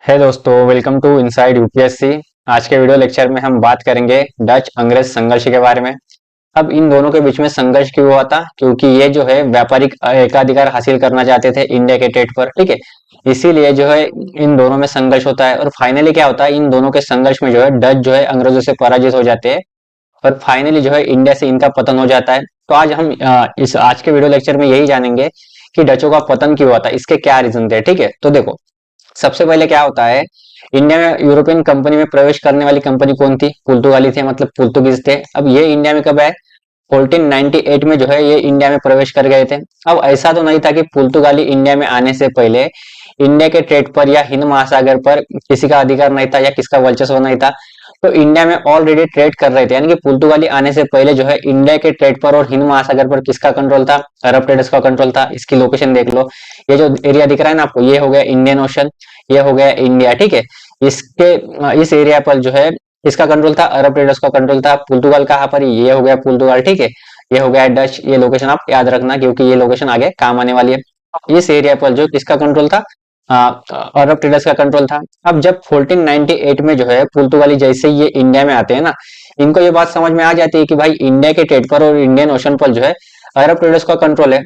है दोस्तों, welcome to inside UPSC. आज के वीडियो लेक्चर में हम बात करेंगे डच अंग्रेज संघर्ष के बारे में। अब इन दोनों के बीच में संघर्ष क्यों हुआ था? क्योंकि ये जो है व्यापारिक एकाधिकार हासिल करना चाहते थे इंडिया के टेट पर, ठीक है। इसीलिए जो है इन दोनों में संघर्ष होता है और फाइनली क्या होता है, इन दोनों के संघर्ष में जो है डच जो है अंग्रेजों से पराजित हो जाते हैं और फाइनली जो है इंडिया से इनका पतन हो जाता है। तो आज हम इस आज के वीडियो लेक्चर में यही जानेंगे कि डचों का पतन क्यों हुआ था, इसके क्या रीजन थे, ठीक है। तो देखो, सबसे पहले क्या होता है, इंडिया में यूरोपियन कंपनी में प्रवेश करने वाली कंपनी कौन थी? पुर्तगाली थे, मतलब पुर्तगीज थे। अब ये इंडिया में कब आए? 1498 में जो है ये इंडिया में प्रवेश कर गए थे। अब ऐसा तो नहीं था कि पुर्तगाली इंडिया में आने से पहले इंडिया के ट्रेड पर या हिंद महासागर पर किसी का अधिकार नहीं था या किसका वर्चस्व नहीं था। तो इंडिया में ऑलरेडी ट्रेड कर रहे थे, यानी कि पुर्तगाली आने से पहले जो है इंडिया के ट्रेड पर और हिंद महासागर पर किसका कंट्रोल था? अरब ट्रेडर्स का कंट्रोल था। इसकी लोकेशन देख लो, ये जो एरिया दिख रहा है ना आपको, ये हो गया इंडियन ओशन, ये हो गया इंडिया, ठीक है। इसके इस एरिया पर जो है इसका कंट्रोल था, अरब ट्रेडर्स का कंट्रोल था। पुर्तगाल कहाँ पर? ये हो गया पुर्तगाल, ठीक है। ये हो गया डच। ये लोकेशन आप याद रखना क्योंकि ये लोकेशन आगे काम आने वाली है। इस एरिया पर जो किसका कंट्रोल था? अरब ट्रेडर्स का कंट्रोल था। अब जब 1498 में जो है पुर्तगाली जैसे ही ये इंडिया में आते हैं ना, इनको ये बात समझ में आ जाती है कि भाई इंडिया के ट्रेड पर और इंडियन ओशन पर जो है अरब ट्रेडर्स का कंट्रोल है।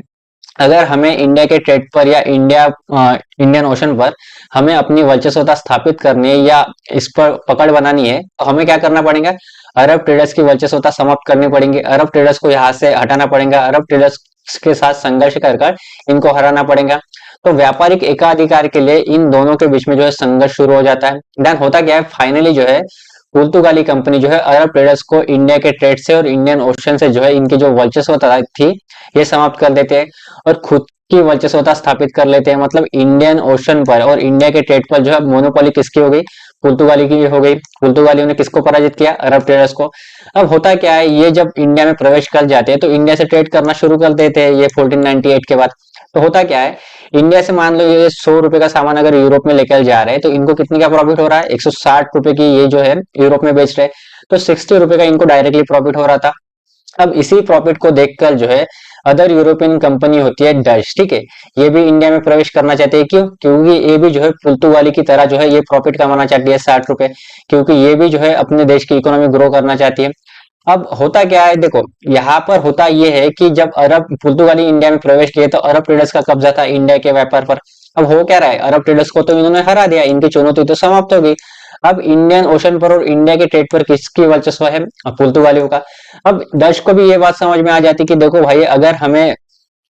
अगर हमें इंडिया के ट्रेड पर या इंडियन ओशन पर हमें अपनी वर्चस्वता स्थापित करनी है या इस पर पकड़ बनानी है, तो हमें क्या करना पड़ेगा? अरब ट्रेडर्स की वर्चस्वता समाप्त करनी पड़ेगी। अरब ट्रेडर्स को यहाँ से हटाना पड़ेगा। अरब ट्रेडर्स के साथ संघर्ष कर कर इनको हराना पड़ेगा। तो व्यापारिक एकाधिकार के लिए इन दोनों के बीच में जो है संघर्ष शुरू हो जाता है। देन होता क्या है, फाइनली जो है पुर्तगाली कंपनी जो है अरब ट्रेडर्स को इंडिया के ट्रेड से और इंडियन ओशन से जो है इनकी जो वर्चस्वता थी ये समाप्त कर देते हैं और खुद की वर्चस्वता स्थापित कर लेते हैं। मतलब इंडियन ओशन पर और इंडिया के ट्रेड पर जो है मोनोपोली किसकी हो गई? पुर्तगाली की हो गई। पुर्तगालियों ने किसको पराजित किया? अरब ट्रेडर्स को। अब होता क्या है, ये जब इंडिया में प्रवेश कर जाते हैं तो इंडिया से ट्रेड करना शुरू कर देते हैं ये 1498 के बाद। तो होता क्या है, इंडिया से मान लो ये 100 रुपए का सामान अगर यूरोप में लेकर जा रहे हैं तो इनको कितने का प्रॉफिट हो रहा है? 160 रुपए की ये जो है यूरोप में बेच रहे हैं, तो 60 रुपए का इनको डायरेक्टली प्रॉफिट हो रहा था। अब इसी प्रॉफिट को देखकर जो है अदर यूरोपियन कंपनी होती है डच, ठीक है, ये भी इंडिया में प्रवेश करना चाहते हैं। क्यों? क्योंकि ये भी जो है पुर्तगाली की तरह जो है ये प्रॉफिट कमाना चाहती है 60 रुपए, क्योंकि ये भी जो है अपने देश की इकोनॉमी ग्रो करना चाहती है। अब होता क्या है, देखो यहाँ पर होता ये है कि जब अरब पुर्तगाली इंडिया में प्रवेश किए तो अरब ट्रेडर्स का कब्जा था इंडिया के व्यापार पर। अब हो क्या रहा है, अरब ट्रेडर्स को तो इन्होंने हरा दिया, इनकी चुनौती तो समाप्त हो गई। अब इंडियन ओशन पर और इंडिया के ट्रेड पर किसकी वर्चस्व है? अब पुर्तगालियों का। अब डच को भी ये बात समझ में आ जाती कि देखो भाई, अगर हमें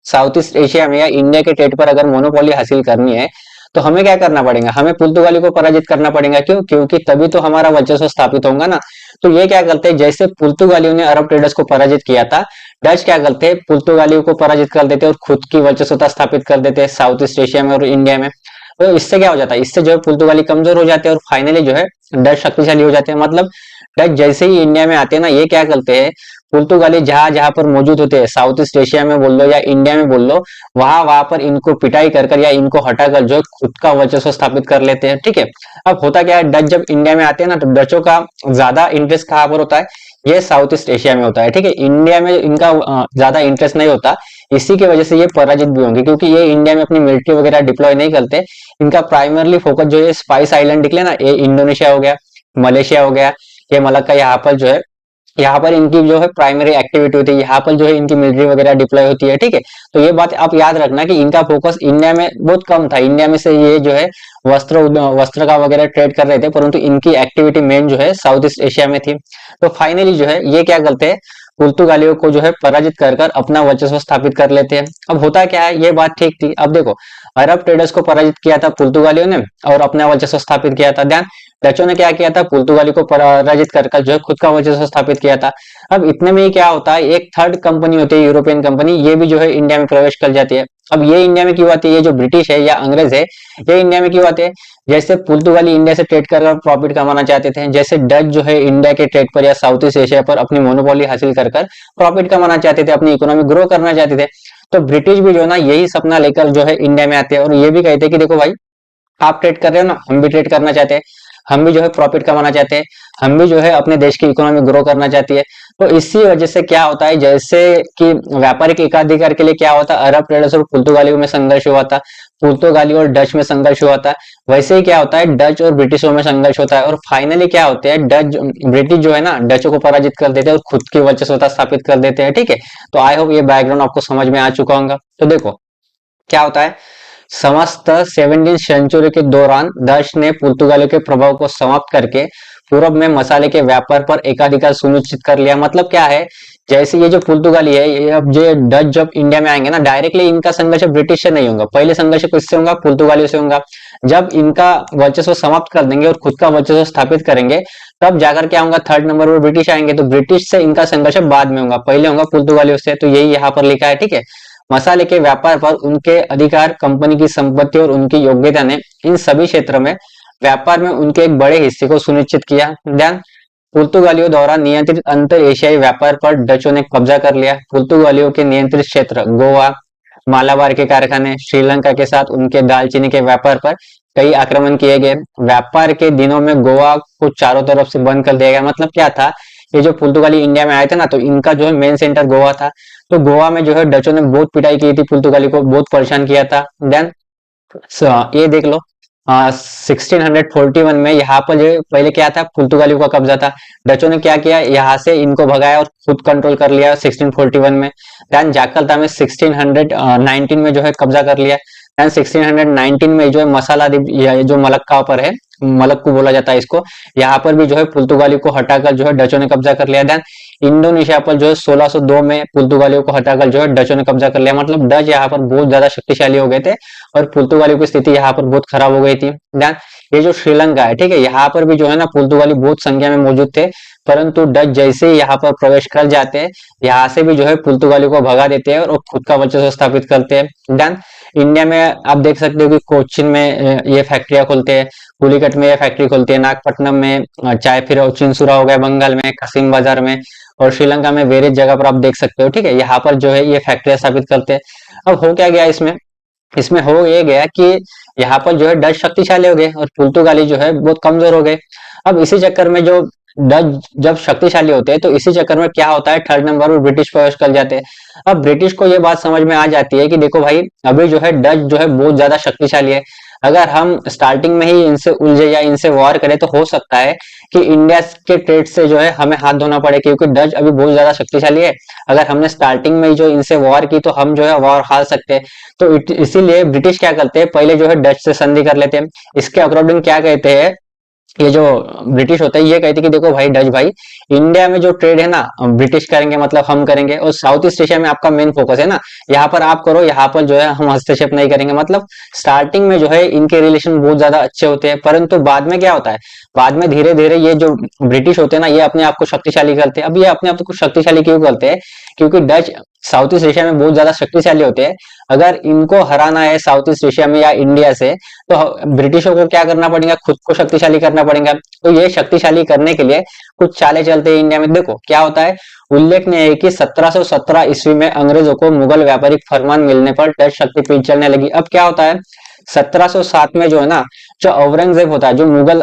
साउथ ईस्ट एशिया में या इंडिया के ट्रेड पर अगर मोनोपोली हासिल करनी है तो हमें क्या करना पड़ेगा? हमें पुर्तगाली को पराजित करना पड़ेगा। क्यों? क्योंकि तभी तो हमारा वर्चस्व स्थापित होगा ना। तो ये क्या करते हैं, जैसे पुर्तगालियों ने अरब ट्रेडर्स को पराजित किया था, डच क्या करते हैं, पुर्तगालियों को पराजित कर देते और खुद की वर्चस्वता स्थापित कर देते हैं साउथ ईस्ट एशिया में और इंडिया में। तो इससे क्या हो जाता है, इससे जो है पुर्तगाली कमजोर हो जाते हैं और फाइनली जो है डच शक्तिशाली हो जाते हैं। मतलब डच जैसे ही इंडिया में आते हैं ना, ये क्या करते हैं, पुर्तगाली जहां जहां पर मौजूद होते हैं, साउथ ईस्ट एशिया में बोल लो या इंडिया में बोल लो, वहां वहां पर इनको पिटाई कर कर या इनको हटाकर जो खुद का वर्चस्व स्थापित कर लेते हैं, ठीक है। अब होता क्या है, डच जब इंडिया में आते हैं ना तो डचों का ज्यादा इंटरेस्ट कहाँ पर होता है? ये साउथ ईस्ट एशिया में होता है, ठीक है। इंडिया में इनका ज्यादा इंटरेस्ट नहीं होता। इसी की वजह से ये पराजित भी होंगे, क्योंकि ये इंडिया में अपनी मिलिट्री वगैरह डिप्लॉय नहीं करते। इनका प्राइमरली फोकस जो है स्पाइस आइलैंड निकले ना, ये इंडोनेशिया हो गया, मलेशिया हो गया, ये मलक्का, यहाँ पर जो है यहाँ पर इनकी जो है प्राइमरी एक्टिविटी होती है, यहाँ पर जो है इनकी मिलिट्री वगैरह डिप्लॉय होती है, ठीक है। तो ये बात आप याद रखना कि इनका फोकस इंडिया में बहुत कम था। इंडिया में से ये जो है वस्त्र का वगैरह ट्रेड कर रहे थे, परंतु इनकी एक्टिविटी मेन जो है साउथ ईस्ट एशिया में थी। तो फाइनली जो है ये क्या करते हैं, पुर्तगालियों को जो है पराजित कर कर अपना वर्चस्व स्थापित कर लेते हैं। अब होता क्या है, ये बात ठीक थी। अब देखो, अरब ट्रेडर्स को पराजित किया था पुर्तगालियों ने और अपना वर्चस्व स्थापित किया था। ध्यान, डचों ने क्या किया था, पुर्तगाली को पराजित कर कर जो है खुद का वर्चस्व स्थापित किया था। अब इतने में ही क्या होता है, एक थर्ड कंपनी होती है यूरोपियन कंपनी, ये भी जो है इंडिया में प्रवेश कर जाती है। अब ये इंडिया में क्यों आती है? ये जो ब्रिटिश है या अंग्रेज है, ये इंडिया में क्यों आते हैं? जैसे पुर्तगाली इंडिया से ट्रेड कर प्रॉफिट कमाना चाहते थे, जैसे डच जो है इंडिया के ट्रेड पर या साउथ ईस्ट एशिया पर अपनी मोनोपोली हासिल कर कर प्रॉफिट कमाना चाहते थे, अपनी इकोनॉमी ग्रो करना चाहते थे। तो ब्रिटिश भी जो है ना यही सपना लेकर जो है इंडिया में आते हैं और ये भी कहते हैं कि देखो भाई, आप ट्रेड कर रहे हो ना, हम भी ट्रेड करना चाहते हैं। हम भी जो है प्रॉफिट कमाना चाहते हैं, हम भी जो है अपने देश की इकोनॉमी ग्रो करना चाहती है। तो इसी वजह से क्या होता है, जैसे कि व्यापारिक एकाधिकार के लिए क्या होता है, अरब ट्रेडर्स और पुर्तगालियों में संघर्ष हुआ था, पुर्तगाली और डच में संघर्ष हुआ था। वैसे ही क्या होता है, डच और ब्रिटिशों में संघर्ष होता है, और फाइनली क्या होते हैं, ब्रिटिश जो है ना डचों को पराजित कर देते हैं और खुद की वर्चस्वता स्थापित कर देते हैं। ठीक है, तो आई होप ये बैकग्राउंड आपको समझ में आ चुका होगा। तो देखो क्या होता है, समस्त 17वीं सेंचुरी के दौरान डच ने पुर्तगालियों के प्रभाव को समाप्त करके पूर्व में मसाले के व्यापार पर एकाधिकार सुनिश्चित कर लिया। मतलब क्या है, जैसे ये जो पुर्तगाली है, ये अब जो डच जब इंडिया में आएंगे ना, डायरेक्टली इनका संघर्ष ब्रिटिश से नहीं होगा, पहले संघर्ष किससे होगा, पुर्तगालियों से होगा। जब इनका वर्चस्व समाप्त कर देंगे और खुद का वर्चस्व स्थापित करेंगे, तब जाकर क्या होगा, थर्ड नंबर पर ब्रिटिश आएंगे। तो ब्रिटिश से इनका संघर्ष बाद में होगा, पहले होगा पुर्तगालियों से। तो यही यहाँ पर लिखा है। ठीक है, मसाले के व्यापार पर उनके अधिकार, कंपनी की संपत्ति और उनकी योग्यता ने इन सभी क्षेत्रों में व्यापार में उनके एक बड़े हिस्से को सुनिश्चित किया। ध्यान, पुर्तगालियों द्वारा नियंत्रित अंतर एशियाई व्यापार पर डचों ने कब्जा कर लिया। पुर्तगालियों के नियंत्रित क्षेत्र गोवा, मालाबार के कारखाने, श्रीलंका के साथ उनके दालचीनी के व्यापार पर कई आक्रमण किए गए। व्यापार के दिनों में गोवा को चारों तरफ से बंद कर दिया गया। मतलब क्या था, ये जो पुर्तगाली इंडिया में आए थे ना, तो इनका जो है मेन सेंटर गोवा था। तो गोवा में जो है डचों ने बहुत पिटाई की थी, पुर्तगाली को बहुत परेशान किया था। देन ये देख लो, 1641 में यहाँ पर जो पहले क्या था, पुर्तगालियों का कब्जा था। डचों ने क्या किया, यहाँ से इनको भगाया और खुद कंट्रोल कर लिया 1641 में। देन जाकर्ता में 1619 में जो है कब्जा कर लिया। देन 1619 में जो है मसाला द्वीप, ये जो मलक्का पर है, मलक्कू बोला जाता है इसको, यहाँ पर भी जो है पुर्तगाली को हटाकर जो है डचों ने कब्जा कर लिया। देन इंडोनेशिया पर जो है 1602 में पुर्तगालियों को हटाकर जो है डचों ने कब्जा कर लिया। मतलब डच यहाँ पर बहुत ज्यादा शक्तिशाली हो गए थे और पुर्तगालियों की स्थिति यहाँ पर बहुत खराब हो गई थी। देन ये जो श्रीलंका है, ठीक है, यहाँ पर भी जो है ना पुर्तगाली बहुत संख्या में मौजूद थे, परंतु डच जैसे ही यहाँ पर प्रवेश कर जाते हैं, यहाँ से भी जो है पुर्तगालियों को भगा देते हैं और खुद का वर्चस्व स्थापित करते हैं। देन इंडिया में आप देख सकते हो कि कोच्चिन में ये फैक्ट्रियां खोलते हैं, पुलिकट में ये फैक्ट्री खोलती है, नागपट्टनम में, चाहे फिर चिंसुरा हो गया बंगाल में, कसीम बाजार में, और श्रीलंका में वेरियस जगह पर आप देख सकते हो। ठीक है, यहाँ पर जो है ये फैक्ट्रियां स्थापित करते हैं। अब हो क्या गया इसमें, इसमें हो ये गया कि यहाँ पर जो है डच शक्तिशाली हो गए और पुर्तगाली जो है बहुत कमजोर हो गए। अब इसी चक्कर में जो डच जब शक्तिशाली होते हैं, तो इसी चक्कर में क्या होता है, थर्ड नंबर पर ब्रिटिश प्रवेश कर जाते हैं। अब ब्रिटिश को ये बात समझ में आ जाती है कि देखो भाई, अभी जो है डच जो है बहुत ज्यादा शक्तिशाली है, अगर हम स्टार्टिंग में ही इनसे उलझे या इनसे वॉर करें, तो हो सकता है कि इंडिया के ट्रेड से जो है हमें हाथ धोना पड़े, क्योंकि डच अभी बहुत ज्यादा शक्तिशाली है। अगर हमने स्टार्टिंग में ही जो इनसे वॉर की, तो हम जो है वॉर हार सकते हैं। तो इसीलिए ब्रिटिश क्या करते हैं, पहले जो है डच से संधि कर लेते हैं। इसके अकॉर्डिंग क्या कहते हैं, ये जो ब्रिटिश होता है, ये कहते हैं कि देखो भाई डच भाई, इंडिया में जो ट्रेड है ना ब्रिटिश करेंगे, मतलब हम करेंगे, और साउथ ईस्ट एशिया में आपका मेन फोकस है ना, यहाँ पर आप करो, यहाँ पर जो है हम हस्तक्षेप नहीं करेंगे। मतलब स्टार्टिंग में जो है इनके रिलेशन बहुत ज्यादा अच्छे होते हैं, परंतु बाद में क्या होता है, बाद में धीरे धीरे ये जो ब्रिटिश होते हैं ना, ये अपने आप को शक्तिशाली करते हैं। अब ये अपने आप को शक्तिशाली क्यों करते हैं, क्योंकि डच साउथ ईस्ट एशिया में बहुत ज्यादा शक्तिशाली होते हैं। अगर इनको हराना है साउथ ईस्ट एशिया में या इंडिया से, तो ब्रिटिशों को क्या करना पड़ेगा, खुद को शक्तिशाली करना पड़ेगा। तो ये शक्तिशाली करने के लिए कुछ चालें चलते हैं इंडिया में। देखो क्या होता है, उल्लेखनीय है कि 1717 ईस्वी में अंग्रेजों को मुगल व्यापारिक फरमान मिलने पर डच शक्ति पीछे चलने लगी। अब क्या होता है, 1707 में जो है ना, जो औरंगजेब होता है, जो मुगल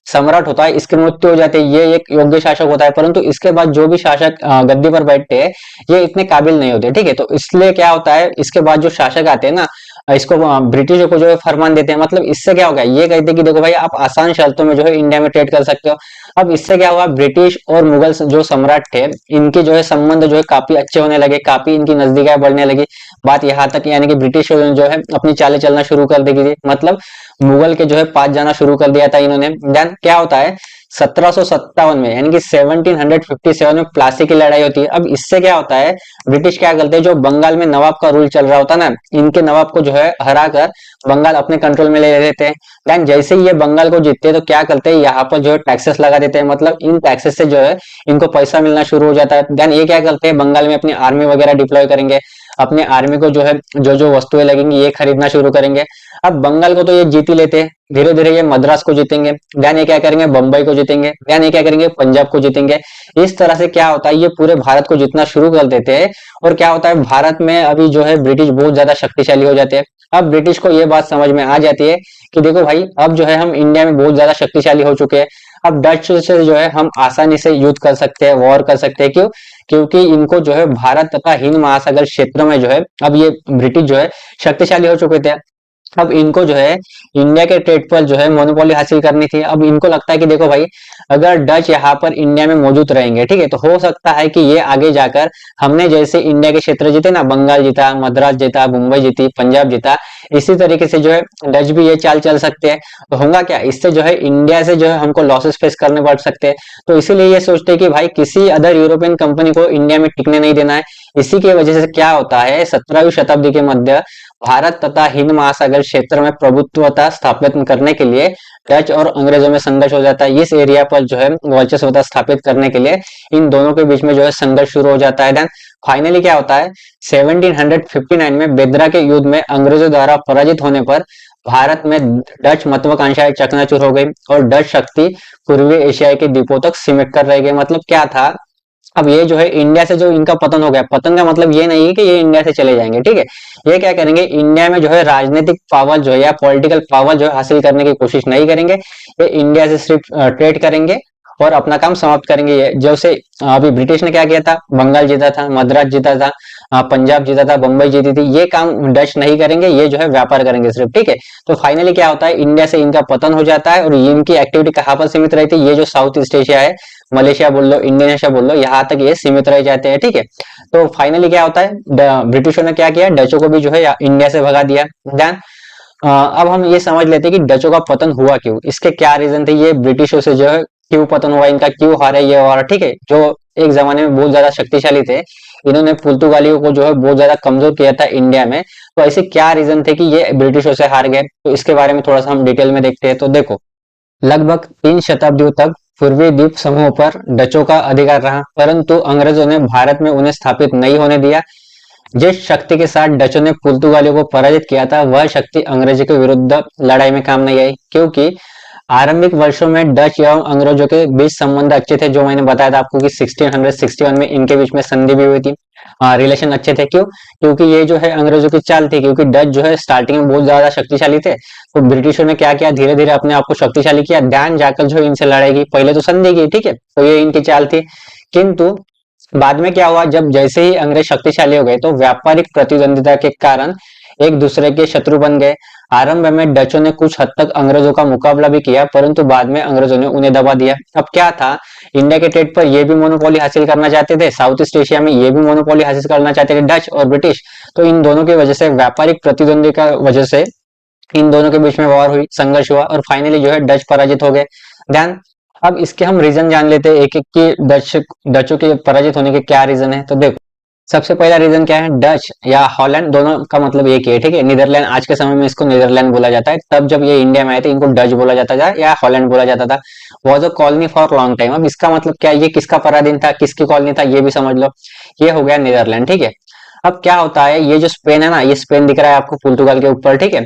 सम्राट होता है, इसकी मृत्यु हो जाती है। ये एक योग्य शासक होता है, परंतु इसके बाद जो भी शासक गद्दी पर बैठते हैं, ये इतने काबिल नहीं होते। ठीक है, तो इसलिए क्या होता है, इसके बाद जो शासक आते हैं ना, इसको ब्रिटिशों को जो है फरमान देते हैं। मतलब इससे क्या होगा, ये कहते हैं कि देखो भाई, आप आसान शर्तों में जो है इंडिया में ट्रेड कर सकते हो। अब इससे क्या हुआ, ब्रिटिश और मुगल जो सम्राट थे, इनके जो है संबंध जो है काफी अच्छे होने लगे, काफी इनकी नजदीकियां बढ़ने लगी। बात यहाँ तक यानी कि ब्रिटिश जो है अपनी चालें चलना शुरू कर देगी, मतलब मुगल के जो है पास जाना शुरू कर दिया था इन्होंने। देन क्या होता है, 1757 में यानी कि 1757 में प्लासी की लड़ाई होती है। अब इससे क्या होता है, ब्रिटिश क्या करते हैं, जो बंगाल में नवाब का रूल चल रहा होता है ना, इनके नवाब को जो है हरा कर बंगाल अपने कंट्रोल में ले लेते हैं। देन जैसे ही ये बंगाल को जीतते हैं, तो क्या करते हैं, यहाँ पर जो है टैक्सेस लगा देते हैं। मतलब इन टैक्सेस से जो है इनको पैसा मिलना शुरू हो जाता है। देन ये क्या करते हैं, बंगाल में अपनी आर्मी वगैरह डिप्लॉय करेंगे, अपने आर्मी को जो है जो जो वस्तुएं लगेंगी ये खरीदना शुरू करेंगे। अब बंगाल को तो ये जीत ही लेते हैं, धीरे धीरे ये मद्रास को जीतेंगे, देन ये क्या करेंगे, बंबई को जीतेंगे, देन ये क्या करेंगे, पंजाब को जीतेंगे। इस तरह से क्या होता है, ये पूरे भारत को जीतना शुरू कर देते हैं। और क्या होता है, भारत में अभी जो है ब्रिटिश बहुत ज्यादा शक्तिशाली हो जाते हैं। अब ब्रिटिश को ये बात समझ में आ जाती है कि देखो भाई, अब जो है हम इंडिया में बहुत ज्यादा शक्तिशाली हो चुके हैं। अब डच से जो है हम आसानी से युद्ध कर सकते हैं, वॉर कर सकते हैं। क्यों? क्योंकि इनको जो है भारत तथा हिंद महासागर क्षेत्र में जो है अब ये ब्रिटिश जो है शक्तिशाली हो चुके थे। अब इनको जो है इंडिया के ट्रेड पर जो है मोनोपोली हासिल करनी थी। अब इनको लगता है कि देखो भाई, अगर डच यहाँ पर इंडिया में मौजूद रहेंगे, ठीक है, तो हो सकता है कि ये आगे जाकर हमने जैसे इंडिया के क्षेत्र जीते ना, बंगाल जीता, मद्रास जीता, मुंबई जीती, पंजाब जीता, इसी तरीके से जो है डच भी ये चाल चल सकते हैं। तो होगा क्या, इससे जो है इंडिया से जो है हमको लॉसेस फेस करने पड़ सकते हैं। तो इसीलिए ये सोचते हैं कि भाई किसी अदर यूरोपियन कंपनी को इंडिया में टिकने नहीं देना है। इसी की वजह से क्या होता है, 17वीं शताब्दी के मध्य भारत तथा हिंद महासागर क्षेत्र में प्रभुत्वता स्थापित करने के लिए डच और अंग्रेजों में संघर्ष हो जाता है। इस एरिया पर जो है वर्चस्वता स्थापित करने के लिए इन दोनों के बीच में जो है संघर्ष शुरू हो जाता है। देन फाइनली क्या होता है, 1759 में बेदरा के युद्ध में अंग्रेजों द्वारा पराजित होने पर भारत में डच महत्वाकांक्षाएं चकनाचूर हो गई और डच शक्ति पूर्वी एशिया के द्वीपों तक सीमित कर रह गई। मतलब क्या था, अब ये जो है इंडिया से जो इनका पतन हो गया, पतन का मतलब ये नहीं है कि ये इंडिया से चले जाएंगे, ठीक है। ये क्या करेंगे, इंडिया में जो है राजनीतिक पावर जो है या पॉलिटिकल पावर जो है हासिल करने की कोशिश नहीं करेंगे। ये इंडिया से सिर्फ ट्रेड करेंगे और अपना काम समाप्त करेंगे। ये जैसे अभी ब्रिटिश ने क्या किया था, बंगाल जीता था, मद्रास जीता था, पंजाब जीता था, बंबई जीती थी, ये काम डच नहीं करेंगे, ये जो है व्यापार करेंगे सिर्फ, ठीक है। तो फाइनली क्या होता है, इंडिया से इनका पतन हो जाता है और इनकी एक्टिविटी कहाँ पर सीमित रहती है, ये जो साउथ ईस्ट एशिया है, मलेशिया बोल लो, इंडोनेशिया बोल लो, यहाँ तक ये सीमित रह जाते हैं, ठीक है। तो फाइनली क्या होता है, ब्रिटिशों ने क्या किया, डचों को भी जो है इंडिया से भगा दिया। देन अब हम ये समझ लेते हैं कि डचों का पतन हुआ क्यों, इसके क्या रीजन थे, ये ब्रिटिशों से जो है क्यों पतन हुआ, इनका क्यों हारे ये और, ठीक है। जो एक जमाने में बहुत ज्यादा शक्तिशाली थे, इन्होंने पुर्तगालियों को जो है बहुत ज्यादा कमजोर किया था इंडिया में। तो ऐसे क्या रीजन थे कि ये ब्रिटिशों से हार गए, तो इसके बारे में थोड़ा सा हम डिटेल में देखते हैं। तो देखो, लगभग 3 शताब्दियों तक पूर्वी द्वीप समूह पर डचों का अधिकार रहा, परंतु अंग्रेजों ने भारत में उन्हें स्थापित नहीं होने दिया। जिस शक्ति के साथ डचों ने पुर्तगालियों को पराजित किया था, वह शक्ति अंग्रेजों के विरुद्ध लड़ाई में काम नहीं आई, क्योंकि आरंभिक वर्षों में डच एवं अंग्रेजों के बीच संबंध अच्छे थे। जो मैंने बताया था आपको कि 1661 में इनके बीच में संधि भी हुई थी। रिलेशन अच्छे थे, क्यों? क्योंकि ये जो है अंग्रेजों की चाल थी, क्योंकि डच जो है स्टार्टिंग में बहुत ज्यादा शक्तिशाली थे, तो ब्रिटिशों ने क्या किया, धीरे धीरे अपने आप को शक्तिशाली किया, ध्यान जाकर जो है इनसे लड़ाई की, पहले तो संधि की, ठीक है, तो ये इनकी चाल थी। किंतु बाद में क्या हुआ, जब जैसे ही अंग्रेज शक्तिशाली हो गए, तो व्यापारिक प्रतिद्वंदिता के कारण एक दूसरे के शत्रु बन गए। आरंभ में डचों ने कुछ हद तक अंग्रेजों का मुकाबला भी किया, परंतु बाद में अंग्रेजों ने उन्हें दबा दिया। अब क्या था, इंडिया के ट्रेड पर ये भी मोनोपोली हासिल करना चाहते थे, साउथ ईस्ट एशिया में ये भी मोनोपोली हासिल करना चाहते थे, डच और ब्रिटिश। तो इन दोनों की वजह से, व्यापारिक प्रतिद्वंदी का वजह से इन दोनों के बीच में वॉर हुई, संघर्ष हुआ और फाइनली जो है डच पराजित हो गए। ध्यान, अब इसके हम रीजन जान लेते हैं एक एक कि डचों के पराजित होने के क्या रीजन है। तो देखो, सबसे पहला रीजन क्या है, डच या हॉलैंड दोनों का मतलब एक ही है, ठीक है। नीदरलैंड आज के समय में इसको नीदरलैंड बोला जाता है, तब जब ये इंडिया में आए थे इनको डच बोला जाता था या हॉलैंड बोला जाता था। Was a colony for long time. अब इसका मतलब क्या है, ये किसका पराधीन था, किसकी कॉलोनी था, ये भी समझ लो। ये हो गया नीदरलैंड, ठीक है। अब क्या होता है, ये जो स्पेन है ना, ये स्पेन दिख रहा है आपको पुर्तगाल के ऊपर, ठीक है।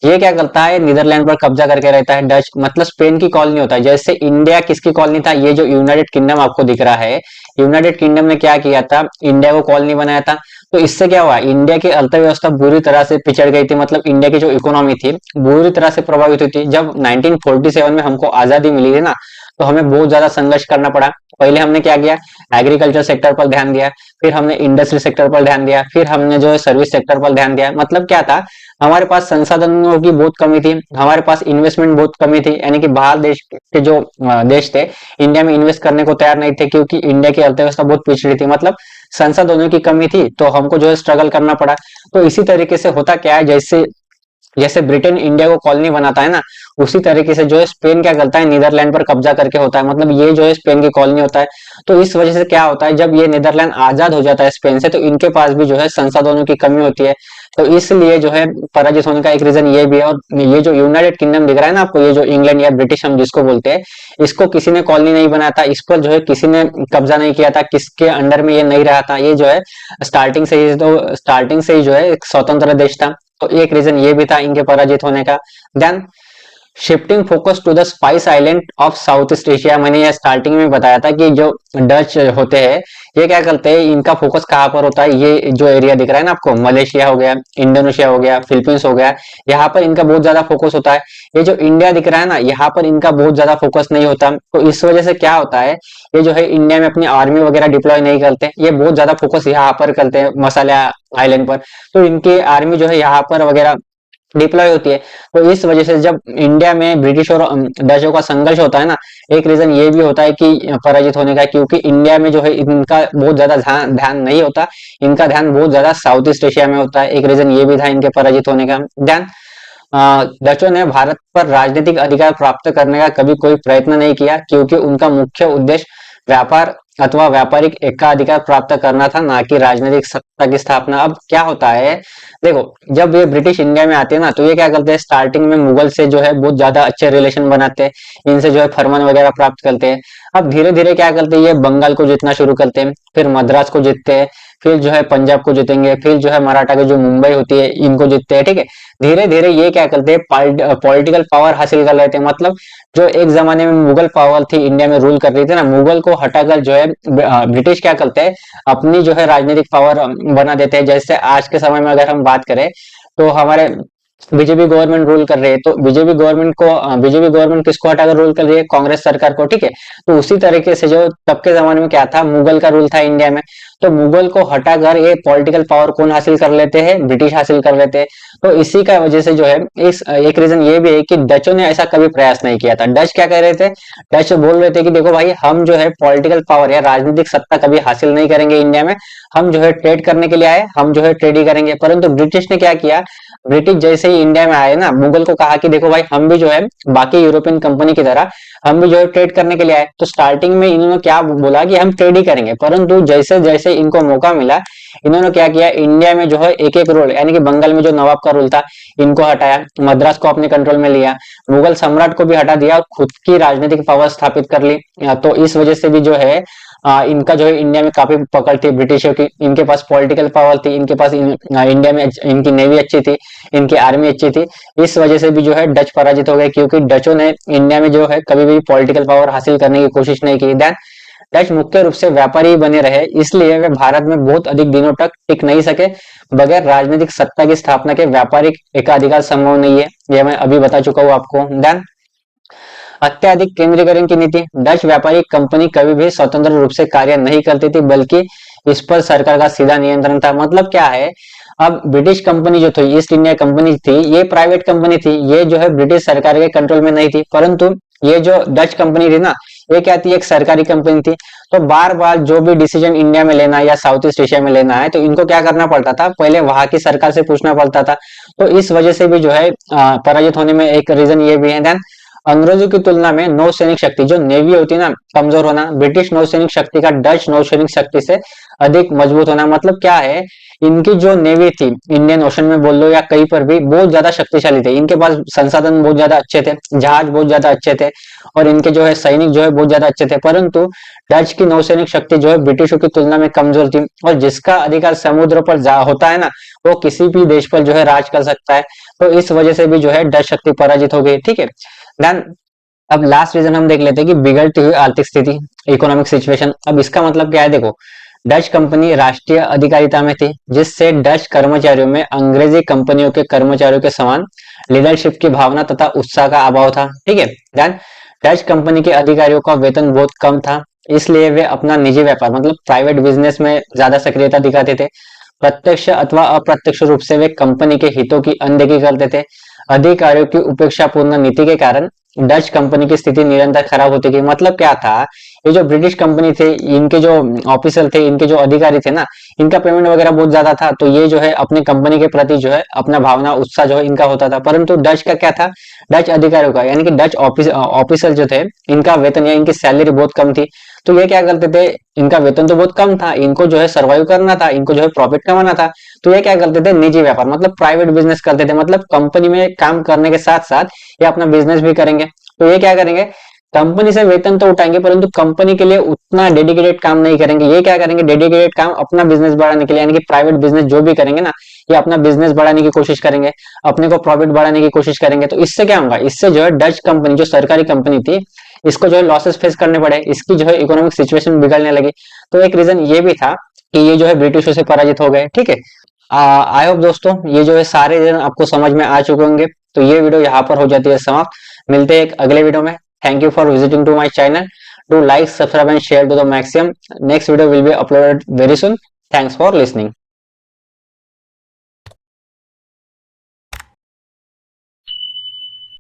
ये क्या करता है, नीदरलैंड पर कब्जा करके रहता है। डच मतलब स्पेन की कॉलोनी होता है। जैसे इंडिया किसकी कॉलोनी था, ये जो यूनाइटेड किंगडम आपको दिख रहा है, यूनाइटेड किंगडम ने क्या किया था, इंडिया को कॉलोनी बनाया था। तो इससे क्या हुआ, इंडिया की अर्थव्यवस्था बुरी तरह से पिछड़ गई थी। मतलब इंडिया की जो इकोनॉमी थी बुरी तरह से प्रभावित हुई थी। जब 1947 में हमको आजादी मिली थी ना, तो हमें बहुत ज्यादा संघर्ष करना पड़ा। पहले हमने क्या किया, एग्रीकल्चर सेक्टर पर ध्यान दिया, फिर हमने इंडस्ट्री सेक्टर पर ध्यान दिया, फिर हमने जो है सर्विस सेक्टर पर ध्यान दिया। मतलब क्या था, हमारे पास संसाधनों की बहुत कमी थी, हमारे पास इन्वेस्टमेंट बहुत कमी थी, यानी कि बाहर देश के जो देश थे इंडिया में इन्वेस्ट करने को तैयार नहीं थे, क्योंकि इंडिया की अर्थव्यवस्था बहुत पिछड़ी थी। मतलब संसाधनों की कमी थी, तो हमको जो है स्ट्रगल करना पड़ा। तो इसी तरीके से होता क्या है, जैसे जैसे ब्रिटेन इंडिया को कॉलोनी बनाता है ना, उसी तरीके से जो है स्पेन क्या करता है, नीदरलैंड पर कब्जा करके होता है। मतलब ये जो है स्पेन की कॉलोनी होता है। तो इस वजह से क्या होता है, जब ये नीदरलैंड आजाद हो जाता है स्पेन से, तो इनके पास भी जो है संसाधनों की कमी होती है। तो इसलिए जो है पराजित होने का एक रीजन ये भी है। और ये जो यूनाइटेड किंगडम दिख रहा है ना आपको, ये जो इंग्लैंड या ब्रिटिश हम जिसको बोलते हैं, इसको किसी ने कॉलोनी नहीं बनाया था, इस पर जो है किसी ने कब्जा नहीं किया था, किसके अंडर में ये नहीं रहा था। ये जो है स्टार्टिंग से ही जो है एक स्वतंत्र देश था। तो एक रीजन ये भी था इनके पराजित होने का। Then shifting focus to the spice island of south east Asia. मैंने ये स्टार्टिंग में बताया था कि जो डच होते हैं ये क्या करते हैं, इनका फोकस कहाँ पर होता है, ये जो एरिया दिख रहा है ना आपको, मलेशिया हो गया, इंडोनेशिया हो गया, फिलीपींस हो गया, यहाँ पर इनका बहुत ज्यादा फोकस होता है। ये जो इंडिया दिख रहा है ना, यहाँ पर इनका बहुत ज्यादा फोकस नहीं होता। तो इस वजह से क्या होता है, ये जो है इंडिया में अपनी आर्मी वगैरह डिप्लॉय नहीं करते, ये बहुत ज्यादा फोकस यहाँ पर करते हैं मसाला आइलैंड पर। तो इनकी आर्मी जो है यहाँ पर वगैरह डिप्लॉय होती है। तो इस वजह से जब इंडिया में ब्रिटिश और डचों का संघर्ष होता है ना, एक रीजन ये भी होता है कि पराजित होने का, क्योंकि इंडिया में जो है इनका बहुत ज्यादा ध्यान ध्यान नहीं होता, इनका ध्यान बहुत ज्यादा साउथ ईस्ट एशिया में होता है। एक रीजन ये भी था इनके पराजित होने का। ध्यान, डचों ने भारत पर राजनीतिक अधिकार प्राप्त करने का कभी कोई प्रयत्न नहीं किया, क्योंकि उनका मुख्य उद्देश्य व्यापार अथवा व्यापारिक एकाधिकार प्राप्त करना था, ना कि राजनीतिक सत्ता की स्थापना। अब क्या होता है, देखो, जब ये ब्रिटिश इंडिया में आते हैं ना, तो ये क्या करते हैं, स्टार्टिंग में मुगल से जो है बहुत ज्यादा अच्छे रिलेशन बनाते हैं, इनसे जो है फरमान वगैरह प्राप्त करते हैं। अब धीरे धीरे क्या करते हैं, ये बंगाल को जीतना शुरू करते हैं, फिर मद्रास को जीतते हैं, फिर जो है पंजाब को जीतेंगे, फिर जो है मराठा की जो मुंबई होती है इनको जीतते हैं। ठीक है, धीरे धीरे ये क्या करते हैं, पॉलिटिकल पावर हासिल कर लेते हैं। मतलब जो एक जमाने में मुगल पावर थी, इंडिया में रूल कर रही थी ना, मुगल को हटाकर जो है ब्रिटिश क्या करते हैं, अपनी जो है राजनीतिक पावर बना देते हैं। जैसे आज के समय में अगर हम बात करें, तो हमारे बीजेपी गवर्नमेंट रूल कर रही है, तो बीजेपी गवर्नमेंट किसको हटाकर रूल कर रही है, कांग्रेस सरकार को। ठीक है, तो उसी तरीके से जो तब के जमाने में क्या था, मुगल का रूल था इंडिया में, तो मुगल को हटाकर ये पॉलिटिकल पावर कौन हासिल कर लेते हैं, ब्रिटिश हासिल कर लेते हैं। तो इसी का वजह से जो है, इस एक रीजन ये भी है कि डचों ने ऐसा कभी प्रयास नहीं किया था। डच क्या कह रहे थे, डच बोल रहे थे कि देखो भाई, हम जो है पॉलिटिकल पावर या राजनीतिक सत्ता कभी हासिल नहीं करेंगे इंडिया में, हम जो है ट्रेड करने के लिए आए, हम जो है ट्रेड ही करेंगे। परंतु ब्रिटिश ने क्या किया, ब्रिटिश जैसे ही इंडिया में आए ना, मुगल को कहा कि देखो भाई, हम भी जो है बाकी यूरोपियन कंपनी की तरह हम भी जो है ट्रेड करने के लिए आए। तो स्टार्टिंग में इन्होंने क्या बोला कि हम ट्रेड ही करेंगे, परंतु जैसे जैसे इनको मौका मिला, इन्होंने क्या किया, इंडिया में जो है एक एक रूल, यानी कि बंगाल में जो नवाब का रूल था इनको हटाया, मद्रास को अपने कंट्रोल में लिया, मुगल सम्राट को भी हटा दिया और खुद की राजनीतिक पावर स्थापित कर ली। तो इस वजह से भी जो है इनका जो है इंडिया में काफी पकड़ थी ब्रिटिशों की, इनके पास पॉलिटिकल पावर थी, इनके पास इंडिया में इनकी नेवी अच्छी थी, इनकी आर्मी अच्छी थी। इस वजह से भी जो है डच पराजित हो गए, क्योंकि डचों ने इंडिया में जो है कभी भी पॉलिटिकल पावर हासिल करने की कोशिश नहीं की। देन डच मुख्य रूप से व्यापारी बने रहे, इसलिए वे भारत में बहुत अधिक दिनों तक टिक नहीं सके। बगैर राजनीतिक सत्ता की स्थापना के व्यापारिक एकाधिकार संभव नहीं है, यह मैं अभी बता चुका हूँ आपको। देन अत्यधिक केंद्रीकरण की नीति, डच व्यापारिक कंपनी कभी भी स्वतंत्र रूप से कार्य नहीं करती थी, बल्कि इस पर सरकार का सीधा नियंत्रण था। मतलब क्या है, अब ब्रिटिश कंपनी जो थी, ईस्ट इंडिया कंपनी थी, ये प्राइवेट कंपनी थी, ये जो है ब्रिटिश सरकार के कंट्रोल में नहीं थी। परंतु ये जो डच कंपनी थी ना, ये क्या थी, एक सरकारी कंपनी थी। तो बार बार जो भी डिसीजन इंडिया में लेना है या साउथ ईस्ट एशिया में लेना है, तो इनको क्या करना पड़ता था, पहले वहां की सरकार से पूछना पड़ता था। तो इस वजह से भी जो है पराजित होने में एक रीजन ये भी है। देन अंग्रेजों की तुलना में नौसैनिक शक्ति, जो नेवी होती है ना, कमजोर होना, ब्रिटिश नौसैनिक शक्ति का डच नौसैनिक शक्ति से अधिक मजबूत होना। मतलब क्या है, इनकी जो नेवी थी, इंडियन ओशन में बोल लो या कहीं पर भी, बहुत ज्यादा शक्तिशाली थे, इनके पास संसाधन बहुत ज्यादा अच्छे थे, जहाज बहुत ज्यादा अच्छे थे, और इनके जो है सैनिक जो है बहुत ज्यादा अच्छे थे। परंतु डच की नौसैनिक शक्ति जो है ब्रिटिशों की तुलना में कमजोर थी, और जिसका अधिकार समुद्र पर होता है ना, वो किसी भी देश पर जो है राज कर सकता है। तो इस वजह से भी जो है डच शक्ति पराजित हो गई। ठीक है, देन अब लास्ट रीजन हम देख लेते हैं कि बिगड़ती हुई आर्थिक स्थिति, इकोनॉमिक सिचुएशन। अब इसका मतलब क्या है, देखो, डच कंपनी राष्ट्रीय अधिकारिता में थी, जिससे डच कर्मचारियों में अंग्रेजी कंपनियों के कर्मचारियों के समान लीडरशिप की भावना तथा उत्साह का अभाव था। ठीक है, देन डच कंपनी के अधिकारियों का वेतन बहुत कम था, इसलिए वे अपना निजी व्यापार, मतलब प्राइवेट बिजनेस में ज्यादा सक्रियता दिखाते थे। प्रत्यक्ष अथवा अप्रत्यक्ष रूप से वे कंपनी के हितों की अनदेखी करते थे। अधिकारियों की उपेक्षापूर्ण नीति के कारण डच कंपनी की स्थिति निरंतर खराब होती गई। मतलब क्या था, ये जो ब्रिटिश कंपनी थे, इनके जो ऑफिसर थे, इनके जो अधिकारी थे ना, इनका पेमेंट वगैरह बहुत ज्यादा था, तो ये जो है अपनी कंपनी के प्रति जो है अपना भावना उत्साह जो है इनका होता था। परंतु डच का क्या था, डच अधिकारियों का, यानी कि डच ऑफिसर जो थे, इनका वेतन या इनकी सैलरी बहुत कम थी। तो ये क्या करते थे, इनका वेतन तो बहुत कम था, इनको जो है सर्वाइव करना था, इनको जो है प्रॉफिट कमाना था। तो ये क्या करते थे, निजी व्यापार, मतलब प्राइवेट बिजनेस करते थे। मतलब कंपनी में काम करने के साथ साथ ये अपना बिजनेस भी करेंगे। तो ये क्या करेंगे, कंपनी से वेतन तो उठाएंगे, परंतु कंपनी के लिए उतना डेडिकेटेड काम नहीं करेंगे। ये क्या करेंगे, डेडिकेटेड काम अपना बिजनेस बढ़ाने के लिए, यानी कि प्राइवेट बिजनेस जो भी करेंगे ना, ये अपना बिजनेस बढ़ाने की कोशिश करेंगे, अपने को प्रॉफिट बढ़ाने की कोशिश करेंगे। तो इससे क्या होगा, इससे जो है डच कंपनी जो सरकारी कंपनी थी, इसको जो है लॉसेस फेस करने पड़े, इसकी जो है इकोनॉमिक सिचुएशन बिगड़ने लगी। तो एक रीजन ये भी था कि ये जो है ब्रिटिशों से पराजित हो गए। ठीक है, आई होप दोस्तों ये जो है सारे रीजन आपको समझ में आ चुके होंगे। तो ये वीडियो यहाँ पर हो जाती है समाप्त। मिलते हैं एक अगले वीडियो में। Thank you for visiting to my channel. Do like, subscribe and share to the maximum. Next video will be uploaded very soon. Thanks for listening.